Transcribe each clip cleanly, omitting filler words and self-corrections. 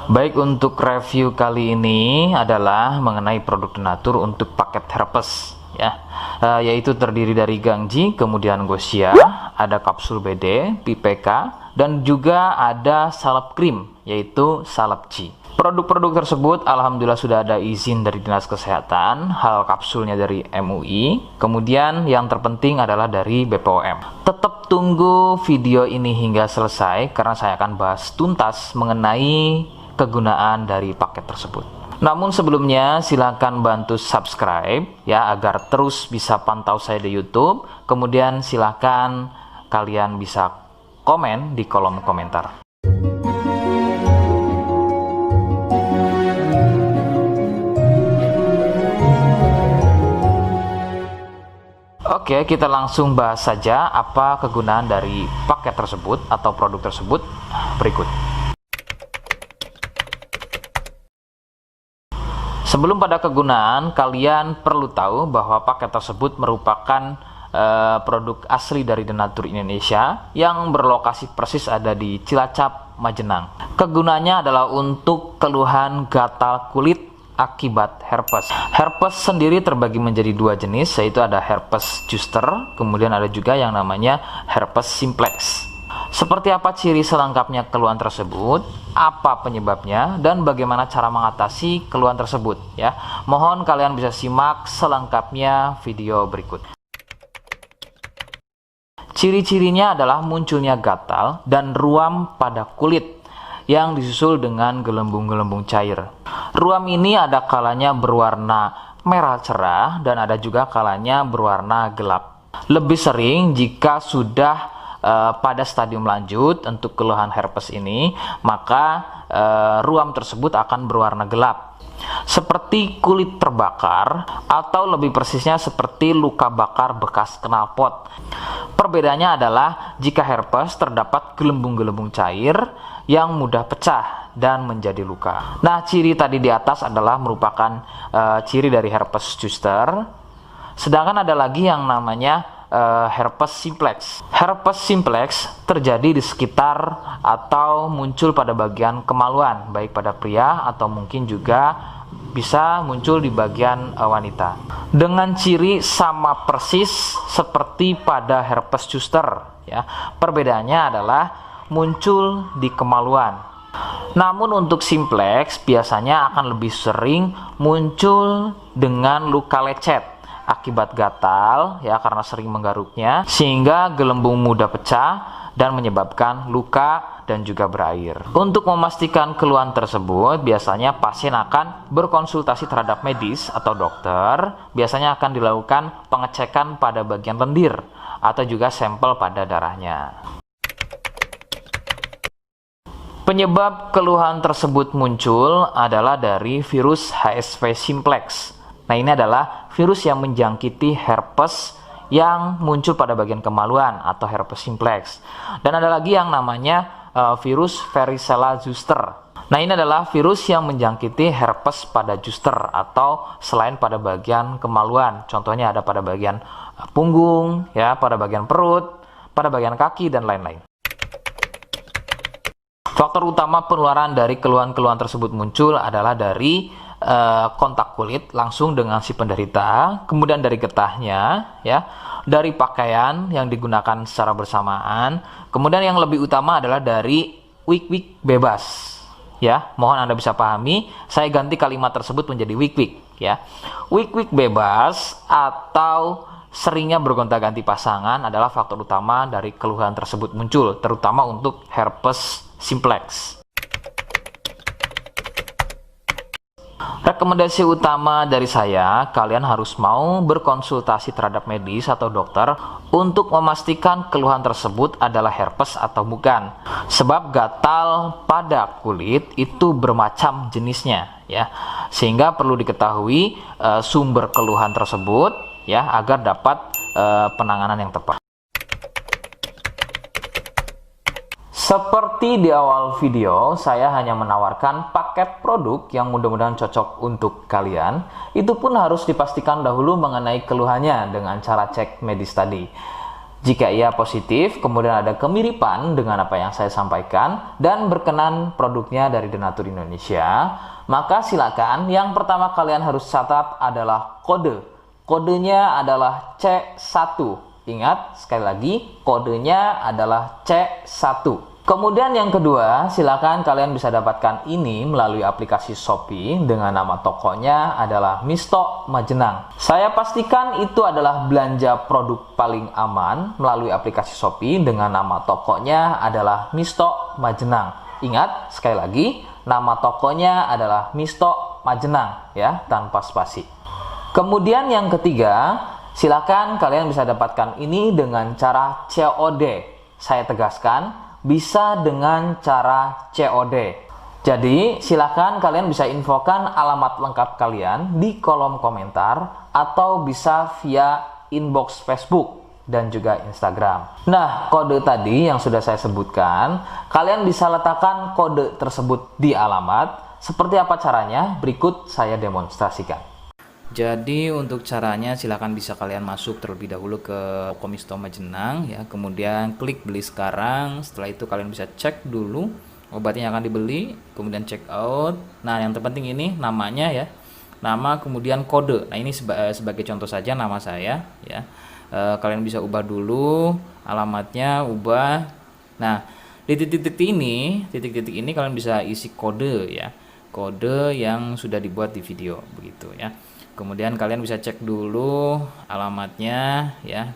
Baik, untuk review kali ini adalah mengenai produk Denatur untuk paket herpes ya, yaitu terdiri dari Gangji, kemudian Gosia, ada kapsul BD, PPK, dan juga ada salep krim yaitu salep G. Produk-produk tersebut alhamdulillah sudah ada izin dari Dinas Kesehatan, hal kapsulnya dari MUI, kemudian yang terpenting adalah dari BPOM. Tetap tunggu video ini hingga selesai karena saya akan bahas tuntas mengenai kegunaan dari paket tersebut. Namun sebelumnya silakan bantu subscribe ya agar terus bisa pantau saya di YouTube. Kemudian silakan kalian bisa komen di kolom komentar. Oke, kita langsung bahas saja apa kegunaan dari paket tersebut atau produk tersebut berikut. Sebelum pada kegunaan, kalian perlu tahu bahwa paket tersebut merupakan produk asli dari Denatur Indonesia yang berlokasi persis ada di Cilacap, Majenang. Kegunaannya adalah untuk keluhan gatal kulit akibat herpes. Herpes sendiri terbagi menjadi dua jenis, yaitu ada herpes zoster, kemudian ada juga yang namanya herpes simplex. Seperti apa ciri selengkapnya keluhan tersebut, apa penyebabnya, dan bagaimana cara mengatasi keluhan tersebut ya. Mohon kalian bisa simak selengkapnya video berikut. Ciri-cirinya adalah munculnya gatal dan ruam pada kulit yang disusul dengan gelembung-gelembung cair. Ruam ini ada kalanya berwarna merah cerah dan ada juga kalanya berwarna gelap. Lebih sering jika sudah pada stadium lanjut untuk keluhan herpes ini, maka ruam tersebut akan berwarna gelap seperti kulit terbakar atau lebih persisnya seperti luka bakar bekas knalpot. Perbedaannya adalah jika herpes terdapat gelembung-gelembung cair yang mudah pecah dan menjadi luka. Nah, ciri tadi di atas adalah merupakan ciri dari herpes zoster. Sedangkan ada lagi yang namanya herpes simplex. Herpes simplex terjadi di sekitar atau muncul pada bagian kemaluan, baik pada pria atau mungkin juga bisa muncul di bagian wanita. Dengan ciri sama persis seperti pada herpes zoster ya. Perbedaannya adalah muncul di kemaluan. Namun untuk simplex biasanya akan lebih sering muncul dengan luka lecet akibat gatal ya, karena sering menggaruknya sehingga gelembung mudah pecah dan menyebabkan luka dan juga berair. Untuk memastikan keluhan tersebut biasanya pasien akan berkonsultasi terhadap medis atau dokter. Biasanya akan dilakukan pengecekan pada bagian lendir atau juga sampel pada darahnya. Penyebab keluhan tersebut muncul adalah dari virus HSV simplex. Nah, ini adalah virus yang menjangkiti herpes yang muncul pada bagian kemaluan atau herpes simplex. Dan ada lagi yang namanya virus varicella zoster. Nah, ini adalah virus yang menjangkiti herpes pada zoster atau selain pada bagian kemaluan. Contohnya ada pada bagian punggung, ya, pada bagian perut, pada bagian kaki, dan lain-lain. Faktor utama penularan dari keluhan-keluhan tersebut muncul adalah dari kontak kulit langsung dengan si penderita, kemudian dari getahnya ya, dari pakaian yang digunakan secara bersamaan, kemudian yang lebih utama adalah dari wik-wik bebas ya. Mohon Anda bisa pahami, saya ganti kalimat tersebut menjadi wik-wik ya. Wik-wik bebas atau seringnya bergonta-ganti pasangan adalah faktor utama dari keluhan tersebut muncul, terutama untuk herpes simplex. Rekomendasi utama dari saya, kalian harus mau berkonsultasi terhadap medis atau dokter untuk memastikan keluhan tersebut adalah herpes atau bukan. Sebab gatal pada kulit itu bermacam jenisnya ya. Sehingga perlu diketahui sumber keluhan tersebut ya agar dapat penanganan yang tepat. Seperti di awal video, saya hanya menawarkan paket produk yang mudah-mudahan cocok untuk kalian. Itu pun harus dipastikan dahulu mengenai keluhannya dengan cara cek medis tadi. Jika ia positif, kemudian ada kemiripan dengan apa yang saya sampaikan dan berkenan produknya dari Denatur Indonesia, maka silakan yang pertama kalian harus catat adalah kode. Kodenya adalah C1. Ingat, sekali lagi, kodenya adalah C1. Kemudian yang kedua, silakan kalian bisa dapatkan ini melalui aplikasi Shopee dengan nama tokonya adalah Misto Majenang. Saya pastikan itu adalah belanja produk paling aman melalui aplikasi Shopee dengan nama tokonya adalah Misto Majenang. Ingat, sekali lagi, nama tokonya adalah Misto Majenang ya, tanpa spasi. Kemudian yang ketiga, silakan kalian bisa dapatkan ini dengan cara COD. Saya tegaskan, bisa dengan cara COD. Jadi silakan kalian bisa infokan alamat lengkap kalian di kolom komentar atau bisa via inbox Facebook dan juga Instagram. Nah, kode tadi yang sudah saya sebutkan, kalian bisa letakkan kode tersebut di alamat. Seperti apa caranya? Berikut saya demonstrasikan. Jadi untuk caranya silakan bisa kalian masuk terlebih dahulu ke toko Misto Majenang ya, kemudian klik beli sekarang. Setelah itu kalian bisa cek dulu obatnya yang akan dibeli, kemudian check out. Nah, yang terpenting ini namanya ya. Nama kemudian kode. Nah, ini sebagai contoh saja nama saya ya. Kalian bisa ubah dulu alamatnya, ubah. Nah, di titik-titik ini kalian bisa isi kode ya. Kode yang sudah dibuat di video begitu ya. Kemudian kalian bisa cek dulu alamatnya ya,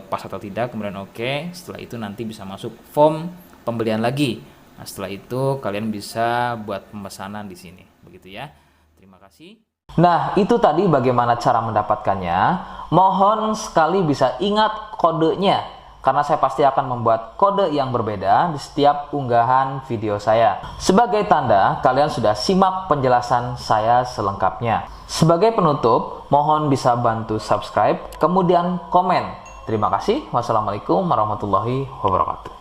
pas atau tidak, kemudian oke. Setelah itu nanti bisa masuk form pembelian lagi. Nah, setelah itu kalian bisa buat pemesanan di sini. Begitu ya. Terima kasih. Nah, itu tadi bagaimana cara mendapatkannya. Mohon sekali bisa ingat kodenya, karena saya pasti akan membuat kode yang berbeda di setiap unggahan video saya. Sebagai tanda, kalian sudah simak penjelasan saya selengkapnya. Sebagai penutup, mohon bisa bantu subscribe, kemudian komen. Terima kasih. Wassalamualaikum warahmatullahi wabarakatuh.